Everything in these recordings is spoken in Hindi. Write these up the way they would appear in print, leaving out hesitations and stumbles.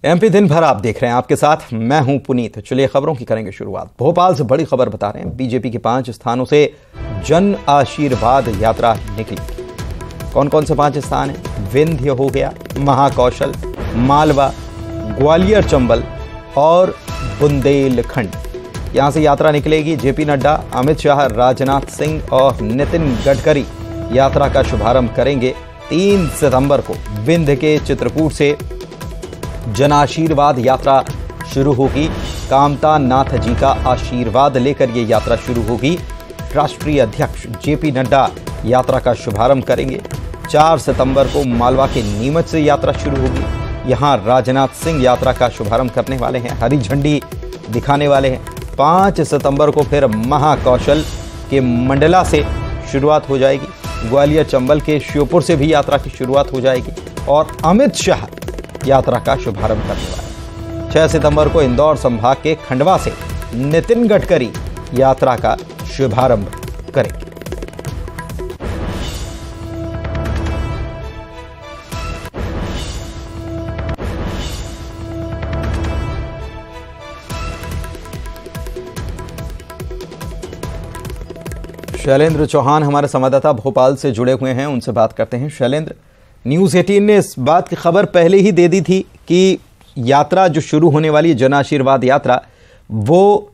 एमपी दिन भर आप देख रहे हैं, आपके साथ मैं हूं पुनीत। चलिए खबरों की करेंगे शुरुआत। भोपाल से बड़ी खबर बता रहे हैं। बीजेपी के 5 स्थानों से जन आशीर्वाद यात्रा निकली। कौन कौन से 5 स्थान हैं? विंध्य हो गया, महाकौशल, मालवा, ग्वालियर चंबल और बुंदेलखंड। यहां से यात्रा निकलेगी। जेपी नड्डा, अमित शाह, राजनाथ सिंह और नितिन गडकरी यात्रा का शुभारंभ करेंगे। 3 सितंबर को विंध्य के चित्रकूट से जन आशीर्वाद यात्रा शुरू होगी। कामता नाथ जी का आशीर्वाद लेकर यह यात्रा शुरू होगी। राष्ट्रीय अध्यक्ष जेपी नड्डा यात्रा का शुभारंभ करेंगे। 4 सितंबर को मालवा के नीमच से यात्रा शुरू होगी। यहां राजनाथ सिंह यात्रा का शुभारंभ करने वाले हैं, हरी झंडी दिखाने वाले हैं। 5 सितंबर को फिर महाकौशल के मंडला से शुरुआत हो जाएगी। ग्वालियर चंबल के श्योपुर से भी यात्रा की शुरुआत हो जाएगी और अमित शाह यात्रा का शुभारंभ करने वाले। 6 सितंबर को इंदौर संभाग के खंडवा से नितिन गडकरी यात्रा का शुभारंभ करेंगे। शैलेंद्र चौहान हमारे संवाददाता भोपाल से जुड़े हुए हैं, उनसे बात करते हैं। शैलेंद्र, न्यूज़ 18 ने इस बात की खबर पहले ही दे दी थी कि यात्रा जो शुरू होने वाली है, जन आशीर्वाद यात्रा, वो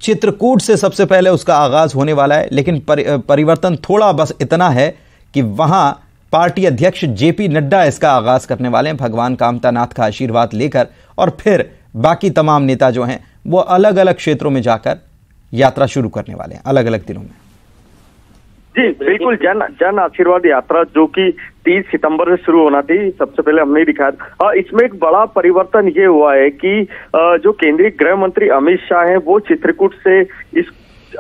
चित्रकूट से सबसे पहले उसका आगाज होने वाला है। लेकिन परिवर्तन थोड़ा बस इतना है कि वहां पार्टी अध्यक्ष जेपी नड्डा इसका आगाज करने वाले हैं, भगवान कामता नाथ का आशीर्वाद लेकर, और फिर बाकी तमाम नेता जो हैं वो अलग अलग क्षेत्रों में जाकर यात्रा शुरू करने वाले हैं अलग अलग दिनों में। जी बिल्कुल, जन आशीर्वाद यात्रा जो कि 30 सितंबर से शुरू होना थी, सबसे पहले हमने दिखाया। इसमें एक बड़ा परिवर्तन ये हुआ है कि जो केंद्रीय गृह मंत्री अमित शाह हैं वो चित्रकूट से इस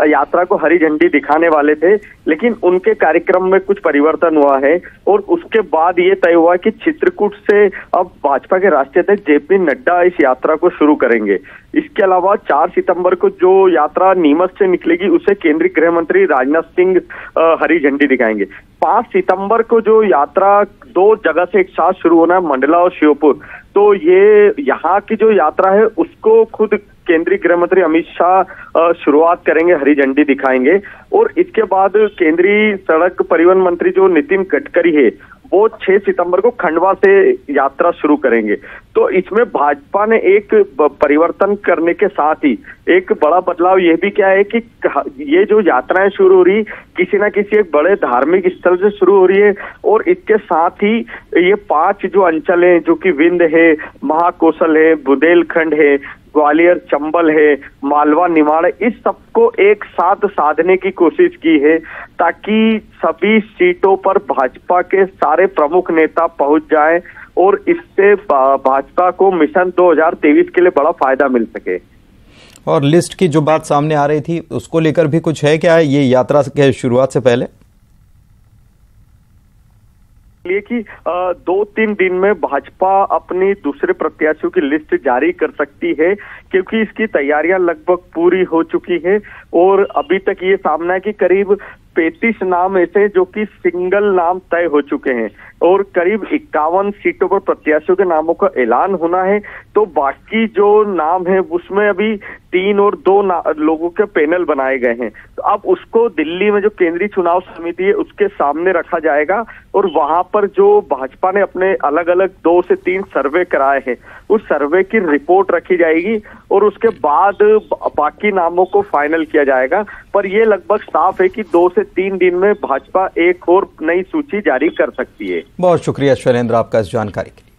यात्रा को हरी झंडी दिखाने वाले थे, लेकिन उनके कार्यक्रम में कुछ परिवर्तन हुआ है और उसके बाद ये तय हुआ कि चित्रकूट से अब भाजपा के राष्ट्रीय अध्यक्ष जेपी नड्डा इस यात्रा को शुरू करेंगे। इसके अलावा 4 सितंबर को जो यात्रा नीमच से निकलेगी उसे केंद्रीय गृह मंत्री राजनाथ सिंह हरी झंडी दिखाएंगे। 5 सितंबर को जो यात्रा 2 जगह से एक साथ शुरू होना है, मंडला और श्योपुर, तो ये यहाँ की जो यात्रा है उसको खुद केंद्रीय गृह मंत्री अमित शाह शुरुआत करेंगे, हरी झंडी दिखाएंगे। और इसके बाद केंद्रीय सड़क परिवहन मंत्री जो नितिन गडकरी है वो 6 सितंबर को खंडवा से यात्रा शुरू करेंगे। तो इसमें भाजपा ने एक परिवर्तन करने के साथ ही एक बड़ा बदलाव यह भी क्या है कि ये जो यात्राएं शुरू हो रही किसी ना किसी एक बड़े धार्मिक स्थल से शुरू हो रही है और इसके साथ ही ये 5 जो अंचल हैं जो कि विंध्य है, महाकौशल है, बुंदेलखंड है, ग्वालियर चंबल है, मालवा निमाड़, इस सबको एक साथ साधने की कोशिश की है ताकि सभी सीटों पर भाजपा के सारे प्रमुख नेता पहुंच जाएं और इससे भाजपा को मिशन 2023 के लिए बड़ा फायदा मिल सके। और लिस्ट की जो बात सामने आ रही थी उसको लेकर भी कुछ है क्या ये यात्रा के शुरुआत से पहले? लिए कि 2-3 दिन में भाजपा अपनी दूसरे प्रत्याशियों की लिस्ट जारी कर सकती है, क्योंकि इसकी तैयारियां लगभग पूरी हो चुकी है और अभी तक ये सामना है कि करीब 35 नाम ऐसे जो कि सिंगल नाम तय हो चुके हैं और करीब 51 सीटों पर प्रत्याशियों के नामों का ऐलान होना है। तो बाकी जो नाम है उसमें अभी 3 और 2 लोगों के पैनल बनाए गए हैं। तो अब उसको दिल्ली में जो केंद्रीय चुनाव समिति है उसके सामने रखा जाएगा और वहां पर जो भाजपा ने अपने अलग अलग 2 से 3 सर्वे कराए हैं उस सर्वे की रिपोर्ट रखी जाएगी और उसके बाद बाकी नामों को फाइनल किया जाएगा। पर यह लगभग साफ है कि 2 से 3 दिन में भाजपा एक और नई सूची जारी कर सकती है। बहुत शुक्रिया शैलेंद्र आपका इस जानकारी के लिए।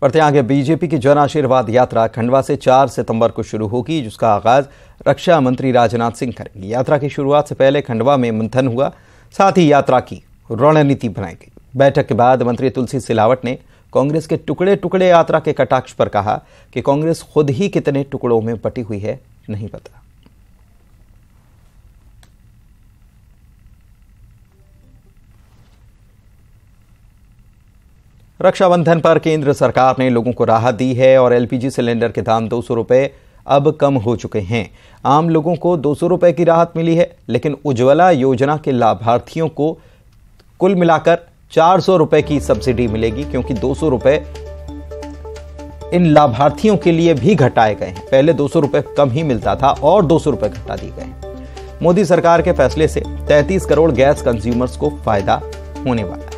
बढ़ते आगे, बीजेपी की जन आशीर्वाद यात्रा खंडवा से 4 सितंबर को शुरू होगी, जिसका आगाज रक्षा मंत्री राजनाथ सिंह करेंगे। यात्रा की शुरुआत से पहले खंडवा में मंथन हुआ, साथ ही यात्रा की रणनीति बनाई गई। बैठक के बाद मंत्री तुलसी सिलावट ने कांग्रेस के टुकड़े टुकड़े यात्रा के कटाक्ष पर कहा कि कांग्रेस खुद ही कितने टुकड़ों में बटी हुई है नहीं पता। रक्षाबंधन पर केंद्र सरकार ने लोगों को राहत दी है और एलपीजी सिलेंडर के दाम 200 रुपए अब कम हो चुके हैं। आम लोगों को 200 रुपए की राहत मिली है, लेकिन उज्ज्वला योजना के लाभार्थियों को कुल मिलाकर 400 रुपए की सब्सिडी मिलेगी, क्योंकि 200 रुपए इन लाभार्थियों के लिए भी घटाए गए हैं। पहले 200 रुपए कम ही मिलता था और 200 रुपए घटा दिए गए हैं। मोदी सरकार के फैसले से 33 करोड़ गैस कंज्यूमर्स को फायदा होने वाला है।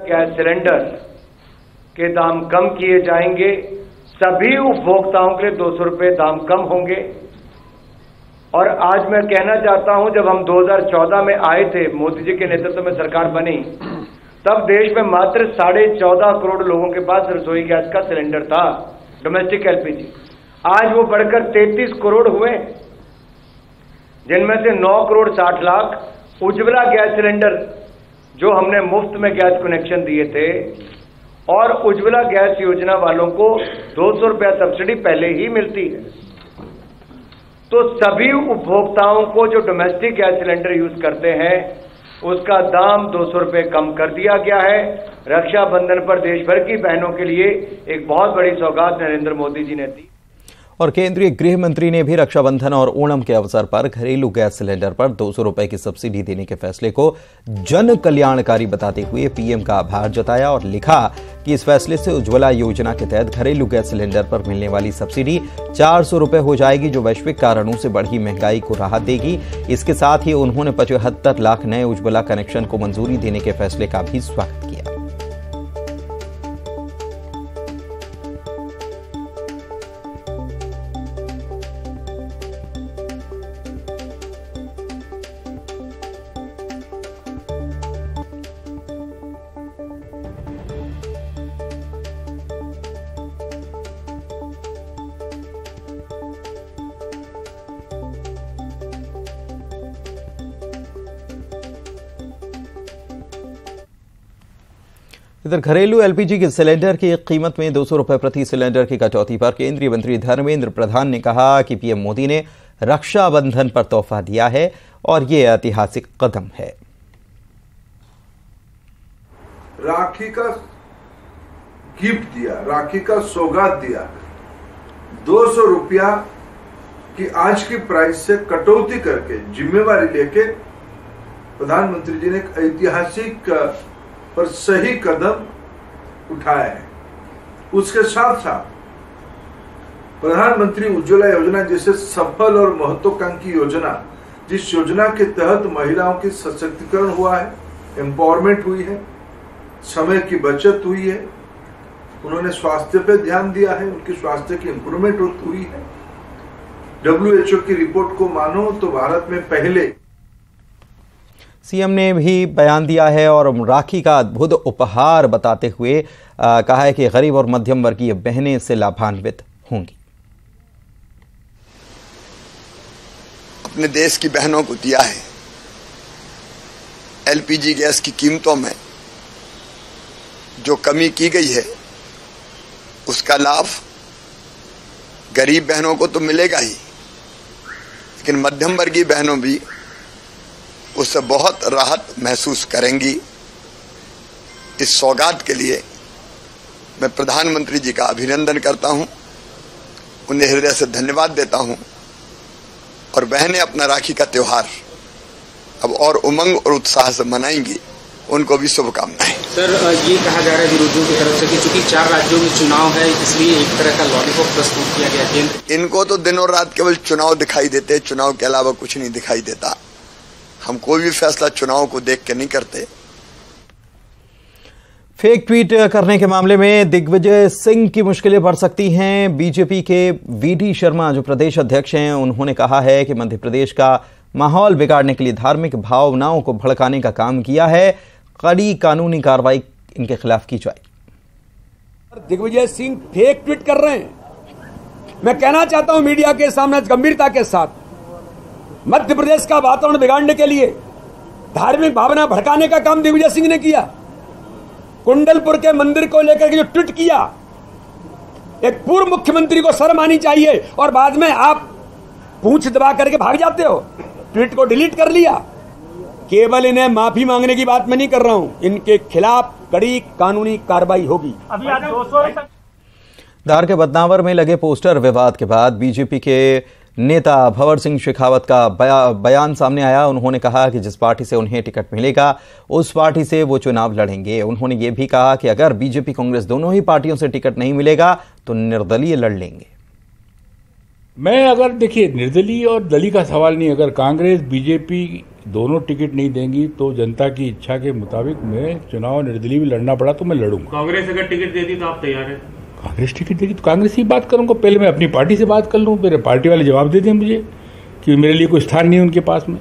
गैस सिलेंडर के दाम कम किए जाएंगे, सभी उपभोक्ताओं के लिए 200 रुपए दाम कम होंगे। और आज मैं कहना चाहता हूं, जब हम 2014 में आए थे, मोदी जी के नेतृत्व में सरकार बनी, तब देश में मात्र 14.5 करोड़ लोगों के पास रसोई गैस का सिलेंडर था, डोमेस्टिक एलपीजी। आज वो बढ़कर 33 करोड़ हुए, जिनमें से 9 करोड़ 60 लाख उज्ज्वला गैस सिलेंडर जो हमने मुफ्त में गैस कनेक्शन दिए थे, और उज्ज्वला गैस योजना वालों को 200 रुपया सब्सिडी पहले ही मिलती है। तो सभी उपभोक्ताओं को जो डोमेस्टिक गैस सिलेंडर यूज करते हैं, उसका दाम 200 रुपए कम कर दिया गया है। रक्षाबंधन पर देश भर की बहनों के लिए एक बहुत बड़ी सौगात नरेंद्र मोदी जी ने दी। और केंद्रीय गृह मंत्री ने भी रक्षाबंधन और ओणम के अवसर पर घरेलू गैस सिलेंडर पर 200 रुपए की सब्सिडी देने के फैसले को जन कल्याणकारी बताते हुए पीएम का आभार जताया और लिखा कि इस फैसले से उज्ज्वला योजना के तहत घरेलू गैस सिलेंडर पर मिलने वाली सब्सिडी 400 रुपए हो जाएगी, जो वैश्विक कारणों से बढ़ी महंगाई को राहत देगी। इसके साथ ही उन्होंने 75 लाख नए उज्ज्वला कनेक्शन को मंजूरी देने के फैसले का भी स्वागत किया। इधर घरेलू एलपीजी के सिलेंडर की कीमत में 200 रुपए प्रति सिलेंडर की कटौती पर केंद्रीय मंत्री धर्मेंद्र प्रधान ने कहा कि पीएम मोदी ने रक्षाबंधन पर तोहफा दिया है और ये ऐतिहासिक कदम है। राखी का गिफ्ट दिया, राखी का सौगात दिया। 200 रुपया की आज की प्राइस से कटौती करके जिम्मेवारी लेके प्रधानमंत्री जी ने एक ऐतिहासिक पर सही कदम उठाया है। उसके साथ साथ प्रधानमंत्री उज्ज्वला योजना जैसे सफल और महत्वाकांक्षी योजना, जिस योजना के तहत महिलाओं की सशक्तिकरण हुआ है, एम्पावरमेंट हुई है, समय की बचत हुई है, उन्होंने स्वास्थ्य पे ध्यान दिया है, उनकी स्वास्थ्य की इंप्रूवमेंट हुई है। WHO की रिपोर्ट को मानो तो भारत में पहले सीएम ने भी बयान दिया है और राखी का अद्भुत उपहार बताते हुए कहा है कि गरीब और मध्यम वर्गीय बहनें इससे लाभान्वित होंगी। अपने देश की बहनों को दिया है। एलपीजी गैस की कीमतों में जो कमी की गई है, उसका लाभ गरीब बहनों को तो मिलेगा ही, लेकिन मध्यम वर्गीय बहनों भी उससे बहुत राहत महसूस करेंगी। इस सौगात के लिए मैं प्रधानमंत्री जी का अभिनंदन करता हूं, उन्हें हृदय से धन्यवाद देता हूं और बहनें अपना राखी का त्योहार अब और उमंग और उत्साह से मनाएंगी। उनको भी शुभकामनाएं। सर, ये कहा जा रहा है विरोधियों की तरफ से कि चूंकि 4 राज्यों में चुनाव है, इसलिए एक तरह का लॉलीपॉप प्रस्तुत किया गया केंद्र। इनको तो दिन और रात केवल चुनाव दिखाई देते, चुनाव के अलावा कुछ नहीं दिखाई देता। हम कोई भी फैसला चुनाव को देख के नहीं करते। फेक ट्वीट करने के मामले में दिग्विजय सिंह की मुश्किलें बढ़ सकती हैं। बीजेपी के वीडी शर्मा जो प्रदेश अध्यक्ष हैं, उन्होंने कहा है कि मध्य प्रदेश का माहौल बिगाड़ने के लिए धार्मिक भावनाओं को भड़काने का काम किया है। कड़ी कानूनी कार्रवाई इनके खिलाफ की जाएगी। दिग्विजय सिंह फेक ट्वीट कर रहे हैं। मैं कहना चाहता हूं मीडिया के सामने गंभीरता के साथ, मध्य प्रदेश का वातावरण बिगाड़ने के लिए धार्मिक भावना भड़काने का काम दिग्विजय सिंह ने किया। कुंडलपुर के मंदिर को लेकर के जो ट्वीट किया, एक पूर्व मुख्यमंत्री को शर्म आनी चाहिए और बाद में आप पूंछ दबा करके भाग जाते हो। ट्वीट को डिलीट कर लिया। केवल इन्हें माफी मांगने की बात मैं नहीं कर रहा हूं, इनके खिलाफ कड़ी कानूनी कार्रवाई होगी। अभी आज 200 धार के बदनावर में लगे पोस्टर विवाद के बाद बीजेपी के नेता भंवर सिंह शेखावत का बयान सामने आया। उन्होंने कहा कि जिस पार्टी से उन्हें टिकट मिलेगा उस पार्टी से वो चुनाव लड़ेंगे। उन्होंने ये भी कहा कि अगर बीजेपी कांग्रेस दोनों ही पार्टियों से टिकट नहीं मिलेगा तो निर्दलीय लड़ लेंगे। मैं अगर देखिए निर्दलीय और दलीय का सवाल नहीं, अगर कांग्रेस बीजेपी दोनों टिकट नहीं देंगी तो जनता की इच्छा के मुताबिक मैं चुनाव निर्दलीय भी लड़ना पड़ा तो मैं लड़ूंगा। कांग्रेस अगर टिकट देती तो आप तैयार हैं? कांग्रेस टिकट देगी तो कांग्रेस ही बात करूंगा। पहले मैं अपनी पार्टी से बात कर लूं, मेरे पार्टी वाले जवाब दे दें मुझे कि मेरे लिए कोई स्थान नहीं है उनके पास में।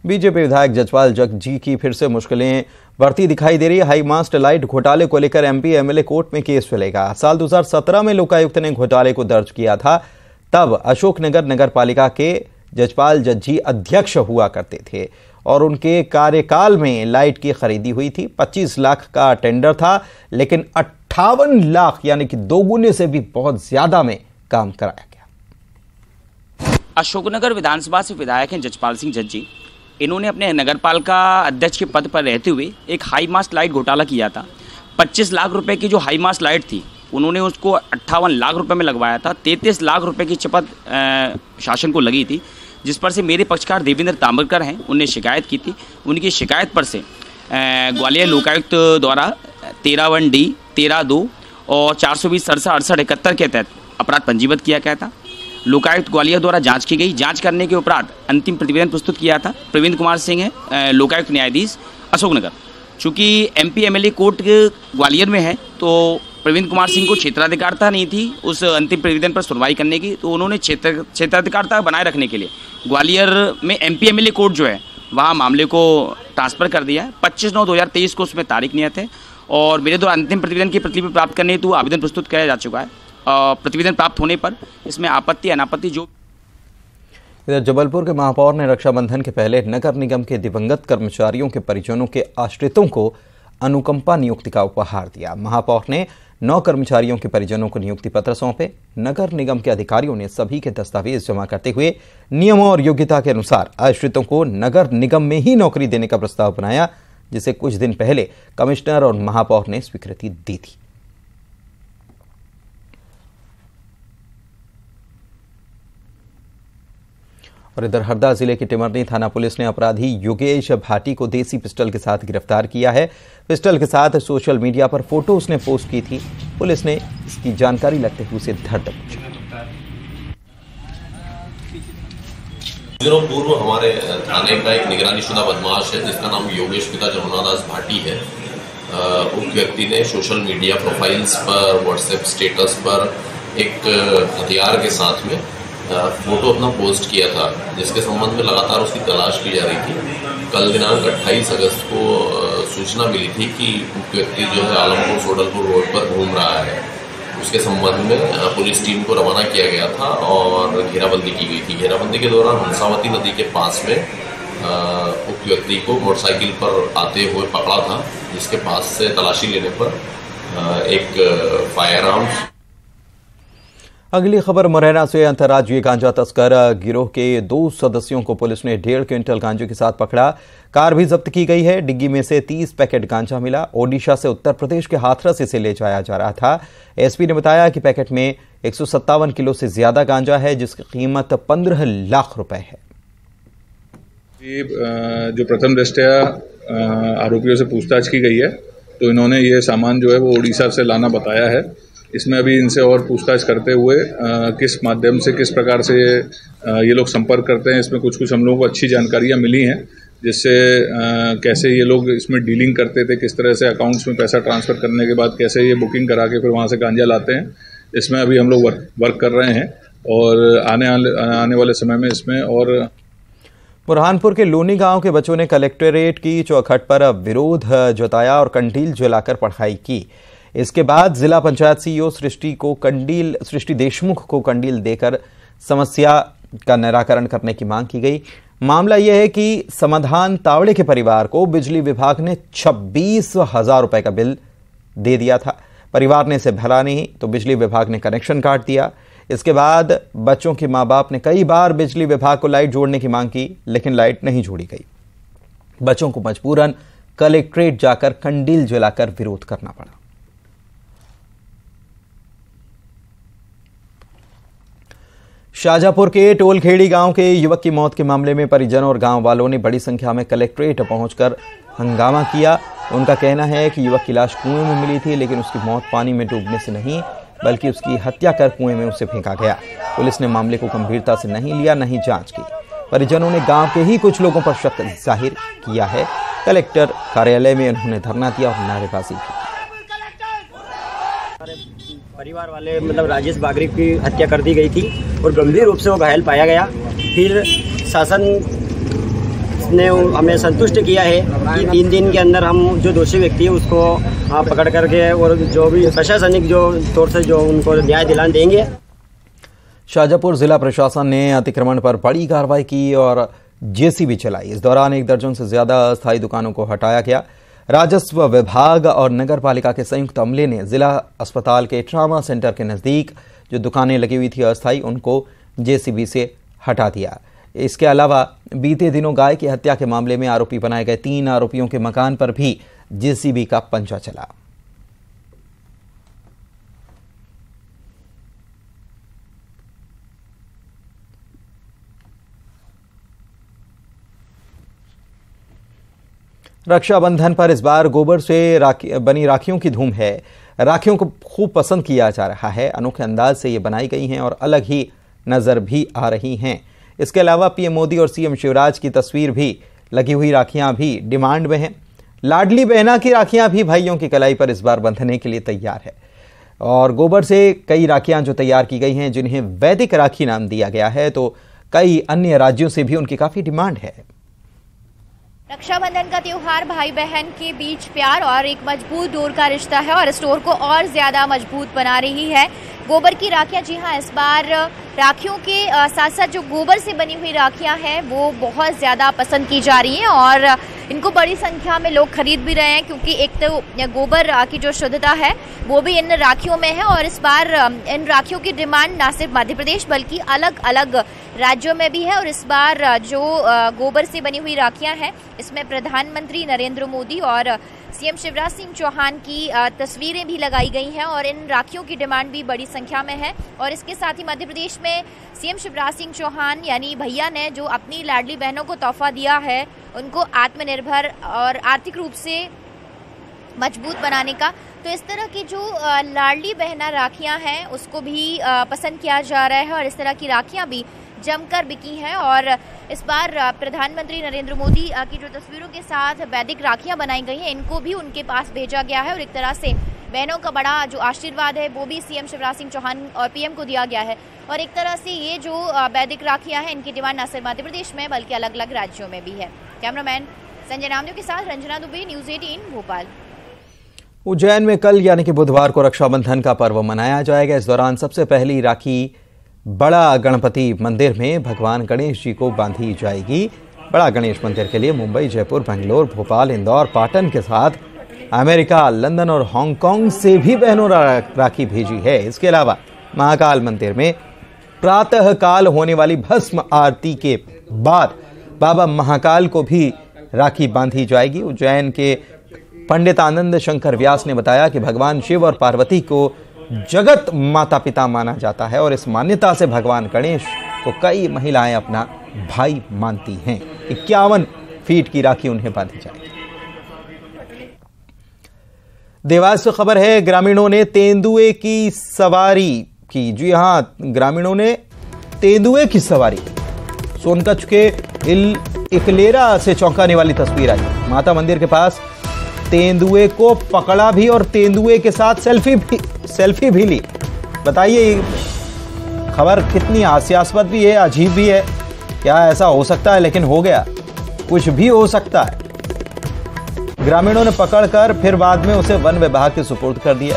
बीजेपी विधायक जजपाल जग जी की फिर से मुश्किलें बढ़ती दिखाई दे रही है। हाई मास्ट लाइट घोटाले को लेकर एमपी एमएलए कोर्ट में केस चलेगा। साल 2017 में लोकायुक्त ने घोटाले को दर्ज किया था। तब अशोकनगर नगर पालिका के जजपाल जग जी अध्यक्ष हुआ करते थे और उनके कार्यकाल में लाइट की खरीदी हुई थी। 25 लाख का टेंडर था, लेकिन 58 लाख यानी कि दोगुने से भी बहुत ज्यादा में काम कराया गया। अशोकनगर विधानसभा से विधायक हैं जजपाल सिंह जज जी। इन्होंने अपने नगरपालिका अध्यक्ष के पद पर रहते हुए एक हाई मास्ट लाइट घोटाला किया था। 25 लाख रुपए की जो हाई मास्ट लाइट थी उन्होंने उसको 58 लाख रुपए में लगवाया था। 33 लाख रुपए की चपत शासन को लगी थी, जिस पर से मेरे पक्षकार देवेंद्र तांबरकर हैं, उनने शिकायत की थी। उनकी शिकायत पर से ग्वालियर लोकायुक्त द्वारा 13(1)D, 13(2) और 420 67 71 के तहत अपराध पंजीबद्ध किया गया था। लोकायुक्त ग्वालियर द्वारा जांच की गई। जांच करने के उपरांत अंतिम प्रतिवेदन प्रस्तुत किया था। प्रवीण कुमार सिंह है लोकायुक्त न्यायाधीश अशोकनगर। चूँकि एमपी एमएलए कोर्ट ग्वालियर में है तो प्रवीण कुमार सिंह को क्षेत्राधिकारता नहीं थी उस अंतिम प्रतिवेदन पर सुनवाई करने की, तो उन्होंने क्षेत्राधिकारता बनाए रखने के लिए ग्वालियर में एमपी एमएलए कोर्ट जो है वहाँ मामले को ट्रांसफर कर दिया है। 25/9/2023 को उसमें तारीख नियत है और मेरे द्वारा अंतिम प्रतिवेदन की प्रतिलिपि प्राप्त करने हेतु आवेदन प्रस्तुत किया जा चुका है। प्रतिवेदन प्राप्त होने पर इसमें आपत्ति अनापत्ति जो। इधर जबलपुर के महापौर ने रक्षाबंधन के पहले नगर निगम के दिवंगत कर्मचारियों के परिजनों के आश्रितों को अनुकंपा नियुक्ति का उपहार दिया। महापौर ने 9 कर्मचारियों के परिजनों को नियुक्ति पत्र सौंपे। नगर निगम के अधिकारियों ने सभी के दस्तावेज जमा करते हुए नियमों और योग्यता के अनुसार आश्रितों को नगर निगम में ही नौकरी देने का प्रस्ताव बनाया, जिसे कुछ दिन पहले कमिश्नर और महापौर ने स्वीकृति दी थी। और इधर हरदा जिले की टिमरनी थाना पुलिस ने अपराधी योगेश भाटी को देसी पिस्टल के साथ गिरफ्तार किया है। पिस्टल के साथ सोशल मीडिया पर फोटो उसने पोस्ट की थी। पुलिस ने इसकी जानकारी लगते हुए उसे धर दबोचा। दिनों पूर्व हमारे थाने का एक निगरानी शुदा बदमाश है जिसका नाम योगेश पिता जमुना दास भाटी है। उस व्यक्ति ने सोशल मीडिया प्रोफाइल्स पर, व्हाट्सएप स्टेटस पर एक हथियार के साथ में फोटो अपना पोस्ट किया था, जिसके संबंध में लगातार उसकी तलाश की जा रही थी। कल दिनांक 28 अगस्त को सूचना मिली थी कि व्यक्ति जो है आलमपुर सोडलपुर रोड पर घूम रहा है। उसके संबंध में पुलिस टीम को रवाना किया गया था और घेराबंदी की गई थी। घेराबंदी के दौरान हंसावती नदी के पास में उक्त व्यक्ति को मोटरसाइकिल पर आते हुए पकड़ा था, जिसके पास से तलाशी लेने पर एक फायर आर्म्स। अगली खबर मुरैना से। अंतर्राज्यीय गांजा तस्कर गिरोह के 2 सदस्यों को पुलिस ने 1.5 क्विंटल गांजे के साथ पकड़ा। कार भी जब्त की गई है। डिग्गी में से 30 पैकेट गांजा मिला। ओडिशा से उत्तर प्रदेश के हाथरस इसे ले जाया जा रहा था। एसपी ने बताया कि पैकेट में 157 किलो से ज्यादा गांजा है, जिसकी कीमत 15 लाख रुपए है। जो प्रथम दृष्टया आरोपियों से पूछताछ की गई है तो इन्होंने ये सामान जो है वो उड़ीसा से लाना बताया है। इसमें अभी इनसे और पूछताछ करते हुए किस माध्यम से, किस प्रकार से ये लोग संपर्क करते हैं, इसमें कुछ हम लोगों को अच्छी जानकारियां मिली हैं, जिससे कैसे ये लोग इसमें डीलिंग करते थे, किस तरह से अकाउंट्स में पैसा ट्रांसफ़र करने के बाद कैसे ये बुकिंग करा के फिर वहाँ से गांजा लाते हैं। इसमें अभी हम लोग वर्क कर रहे हैं और आने वाले समय में इसमें और। बुरहानपुर के लोनी गांव के बच्चों ने कलेक्ट्रेट की चौखट पर विरोध जताया और कंडील जलाकर पढ़ाई की। इसके बाद जिला पंचायत सीईओ सृष्टि देशमुख को कंडील देकर समस्या का निराकरण करने की मांग की गई। मामला यह है कि समाधान तावड़े के परिवार को बिजली विभाग ने 26,000 रुपए का बिल दे दिया था। परिवार ने इसे भरा नहीं तो बिजली विभाग ने कनेक्शन काट दिया। इसके बाद बच्चों के मां बाप ने कई बार बिजली विभाग को लाइट जोड़ने की मांग की, लेकिन लाइट नहीं जोड़ी गई। बच्चों को मजबूरन कलेक्ट्रेट जाकर कंडील जलाकर विरोध करना पड़ा। शाजापुर के टोलखेड़ी गांव के युवक की मौत के मामले में परिजनों और गांव वालों ने बड़ी संख्या में कलेक्ट्रेट पहुंचकर हंगामा किया। उनका कहना है कि युवक की लाश कुएं में मिली थी, लेकिन उसकी मौत पानी में डूबने से नहीं बल्कि उसकी हत्या कर कुएं में उसे फेंका गया। पुलिस ने मामले को गंभीरता से नहीं लिया, नहीं जांच की। परिजनों ने गांव के ही कुछ लोगों पर शक जाहिर किया है। कलेक्टर कार्यालय में उन्होंने धरना दिया और नारेबाजी की। परिवार वाले राजेश बागरी की हत्या कर दी गई थी और गंभीर रूप से वो घायल पाया गया। फिर शासन ने हमें संतुष्ट किया है कि 3 दिन के अंदर हम जो दोषी व्यक्ति है उसको पकड़ करके और जो भी प्रशासनिक जो तौर से जो उनको न्याय दिलाने देंगे। शाजापुर जिला प्रशासन ने अतिक्रमण पर बड़ी कार्रवाई की और जेसीबी चलाई। इस दौरान 1 दर्जन से ज्यादा अस्थायी दुकानों को हटाया गया। राजस्व विभाग और नगर पालिका के संयुक्त अमले ने जिला अस्पताल के ट्रामा सेंटर के नजदीक जो दुकानें लगी हुई थी अस्थायी, उनको जेसीबी से हटा दिया। इसके अलावा बीते दिनों गाय की हत्या के मामले में आरोपी बनाए गए 3 आरोपियों के मकान पर भी जेसीबी का पंजा चला। रक्षाबंधन पर इस बार गोबर से बनी राखियों की धूम है। राखियों को खूब पसंद किया जा रहा है। अनोखे अंदाज से ये बनाई गई हैं और अलग ही नजर भी आ रही हैं। इसके अलावा पीएम मोदी और सीएम शिवराज की तस्वीर भी लगी हुई राखियां भी डिमांड में हैं। लाडली बहना की राखियां भी भाइयों की कलाई पर इस बार बंधने के लिए तैयार है। और गोबर से कई राखियां जो तैयार की गई हैं, जिन्हें वैदिक राखी नाम दिया गया है, तो कई अन्य राज्यों से भी उनकी काफी डिमांड है। रक्षाबंधन का त्योहार भाई बहन के बीच प्यार और एक मजबूत डोर का रिश्ता है और स्टोर को और ज्यादा मजबूत बना रही है गोबर की राखियां। जी हाँ, इस बार राखियों के साथ साथ जो गोबर से बनी हुई राखियां हैं वो बहुत ज्यादा पसंद की जा रही हैं और इनको बड़ी संख्या में लोग खरीद भी रहे हैं, क्योंकि एक तो गोबर की जो शुद्धता है वो भी इन राखियों में है। और इस बार इन राखियों की डिमांड न सिर्फ मध्य प्रदेश बल्कि अलग अलग राज्यों में भी है। और इस बार जो गोबर से बनी हुई राखियां हैं, इसमें प्रधानमंत्री नरेंद्र मोदी और सीएम शिवराज सिंह चौहान की तस्वीरें भी लगाई गई हैं और इन राखियों की डिमांड भी बड़ी संख्या में है। और इसके साथ ही मध्य प्रदेश में सीएम शिवराज सिंह चौहान यानी भैया ने जो अपनी लाडली बहनों को तोहफा दिया है, उनको आत्मनिर्भर और आर्थिक रूप से मजबूत बनाने का, तो इस तरह की जो लाडली बहना राखियां हैं उसको भी पसंद किया जा रहा है और इस तरह की राखियां भी जमकर बिकी हैं। और इस बार प्रधानमंत्री नरेंद्र मोदी की जो तस्वीरों के साथ वैदिक राखियां बनाई गई हैं, इनको भी उनके पास भेजा गया है और एक तरह से बहनों का बड़ा जो आशीर्वाद है वो भी सीएम शिवराज सिंह चौहान और पीएम को दिया गया है। और एक तरह से ये जो वैदिक राखियां हैं, इनकी डिमांड न सिर्फ मध्य प्रदेश में बल्कि अलग अलग राज्यों में भी है। कैमरामैन संजय नामदेव के साथ रंजना दुबे, न्यूज़ 18 भोपाल। उज्जैन में कल यानी कि बुधवार को रक्षाबंधन का पर्व मनाया जाएगा। इस दौरान सबसे पहली राखी बड़ा गणपति मंदिर में भगवान गणेश जी को बांधी जाएगी। बड़ा गणेश मंदिर के लिए मुंबई, जयपुर, बेंगलोर, भोपाल, इंदौर, पाटन के साथ अमेरिका, लंदन और हांगकांग से भी बहनों राखी भेजी है। इसके अलावा महाकाल मंदिर में प्रातः काल होने वाली भस्म आरती के बाद बाबा महाकाल को भी राखी बांधी जाएगी। उज्जैन के पंडित आनंद शंकर व्यास ने बताया कि भगवान शिव और पार्वती को जगत माता पिता माना जाता है और इस मान्यता से भगवान गणेश को कई महिलाएं अपना भाई मानती हैं। 51 फीट की राखी उन्हें बांधी जाएगी। देवास से खबर है, ग्रामीणों ने तेंदुए की सवारी की। जी हां, ग्रामीणों ने तेंदुए की सवारी। सोनकच्छ के इकलेरा से चौंकाने वाली तस्वीर आई। माता मंदिर के पास तेंदुए को पकड़ा भी और तेंदुए के साथ सेल्फी भी ली। बताइए, खबर कितनी हास्यास्पद भी है, अजीब भी है। क्या ऐसा हो सकता है? लेकिन हो गया, कुछ भी हो सकता है। ग्रामीणों ने पकड़कर फिर बाद में उसे वन विभाग के सुपुर्द कर दिया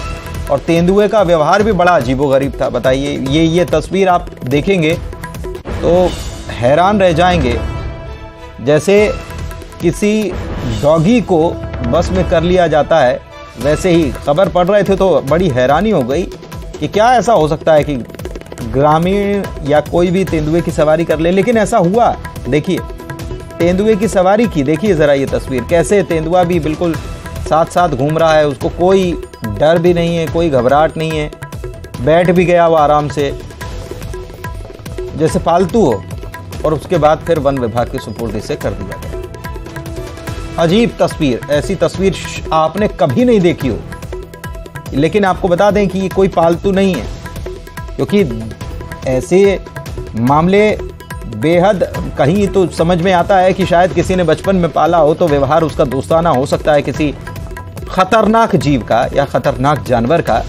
और तेंदुए का व्यवहार भी बड़ा अजीबोगरीब था। बताइए, ये तस्वीर आप देखेंगे तो हैरान रह जाएंगे। जैसे किसी डॉगी को बस में कर लिया जाता है, वैसे ही खबर पढ़ रहे थे तो बड़ी हैरानी हो गई कि क्या ऐसा हो सकता है कि ग्रामीण या कोई भी तेंदुए की सवारी कर ले। लेकिन ऐसा हुआ। देखिए, तेंदुए की सवारी की, देखिए जरा ये तस्वीर, कैसे तेंदुआ भी बिल्कुल साथ साथ घूम रहा है। उसको कोई डर भी नहीं है, कोई घबराहट नहीं है, बैठ भी गया वो आराम से। जैसे पालतू हो और उसके बाद फिर वन विभाग के सुपुर्द से कर दिया गया। अजीब तस्वीर, ऐसी तस्वीर आपने कभी नहीं देखी हो। लेकिन आपको बता दें कि ये कोई पालतू नहीं है, क्योंकि ऐसे मामले बेहद कहीं तो समझ में आता है कि शायद किसी ने बचपन में पाला हो तो व्यवहार उसका दोस्ताना हो सकता है किसी खतरनाक जीव का या खतरनाक जानवर का,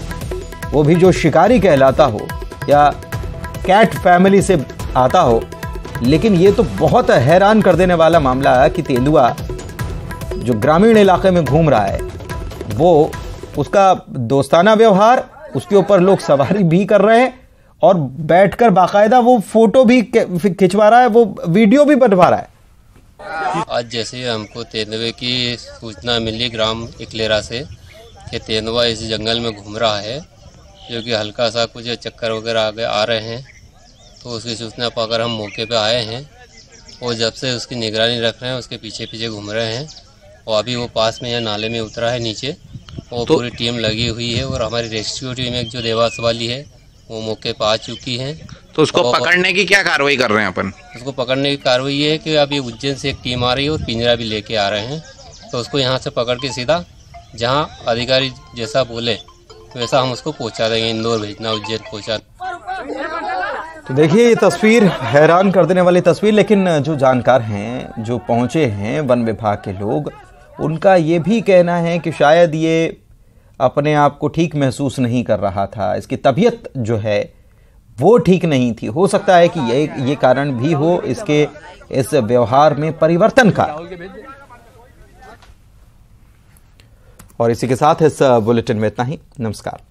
वो भी जो शिकारी कहलाता हो या कैट फैमिली से आता हो। लेकिन ये तो बहुत हैरान कर देने वाला मामला है कि तेंदुआ जो ग्रामीण इलाके में घूम रहा है, वो उसका दोस्ताना व्यवहार, उसके ऊपर लोग सवारी भी कर रहे हैं और बैठकर बाकायदा वो फोटो भी खिंचवा रहा है, वो वीडियो भी बनवा रहा है। आज जैसे हमको तेंदुए की सूचना मिली ग्राम इकलेरा से कि तेंदुआ इस जंगल में घूम रहा है, जो कि हल्का सा कुछ चक्कर वगैरह आगे आ रहे हैं, तो उसकी सूचना पाकर हम मौके पे आए हैं और जब से उसकी निगरानी रख रहे हैं, उसके पीछे पीछे घूम रहे हैं और अभी वो पास में यहाँ नाले में उतरा है नीचे और पूरी टीम लगी हुई है और हमारी रेस्क्यू टीम एक जो देवास वाली है वो मौके पर आ चुकी है। तो उसको पकड़ने की क्या कार्रवाई कर रहे हैं अपन? उसको पकड़ने की कार्रवाई ये है कि अभी उज्जैन से एक टीम आ रही है और पिंजरा भी लेके आ रहे हैं, तो उसको यहाँ से पकड़ के सीधा जहाँ अधिकारी जैसा बोले वैसा हम उसको पहुँचा देंगे, इंदौर भेजना, उज्जैन पहुँचा। तो देखिए ये तस्वीर हैरान कर देने वाली तस्वीर। लेकिन जो जानकार हैं, जो पहुंचे हैं वन विभाग के लोग, उनका ये भी कहना है कि शायद ये अपने आप को ठीक महसूस नहीं कर रहा था, इसकी तबीयत जो है वो ठीक नहीं थी। हो सकता है कि ये कारण भी हो इसके इस व्यवहार में परिवर्तन का। और इसी के साथ इस बुलेटिन में इतना ही। नमस्कार।